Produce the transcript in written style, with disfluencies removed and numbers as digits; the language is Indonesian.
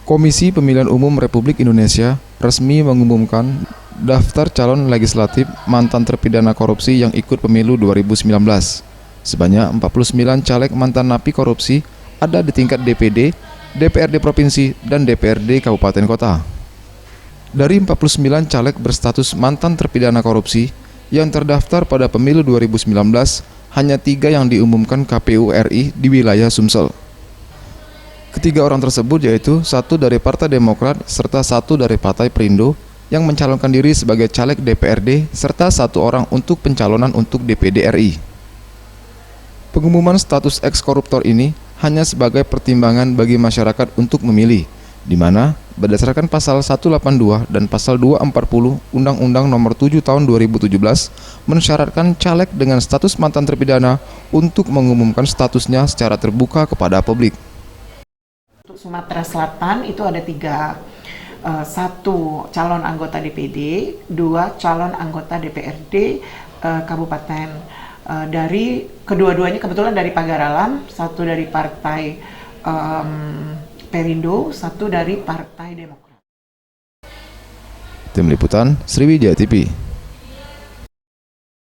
Komisi Pemilihan Umum Republik Indonesia resmi mengumumkan daftar calon legislatif mantan terpidana korupsi yang ikut pemilu 2019. Sebanyak 49 caleg mantan napi korupsi ada di tingkat DPD, DPRD Provinsi, dan DPRD Kabupaten Kota. Dari 49 caleg berstatus mantan terpidana korupsi yang terdaftar pada pemilu 2019, hanya 3 yang diumumkan KPU RI di wilayah Sumsel. Ketiga orang tersebut yaitu satu dari Partai Demokrat serta satu dari Partai Perindo yang mencalonkan diri sebagai caleg DPRD serta satu orang untuk pencalonan untuk DPD RI. Pengumuman status eks-koruptor ini hanya sebagai pertimbangan bagi masyarakat untuk memilih, di mana berdasarkan pasal 182 dan pasal 240 Undang-Undang Nomor 7 Tahun 2017 mensyaratkan caleg dengan status mantan terpidana untuk mengumumkan statusnya secara terbuka kepada publik. Untuk Sumatera Selatan itu ada 3, 1 calon anggota DPD, 2 calon anggota DPRD Kabupaten. Dari kedua-duanya kebetulan dari Pagar Alam, 1 dari Partai Perindo, 1 dari Partai Demokrat. Tim Liputan Sriwijaya TV.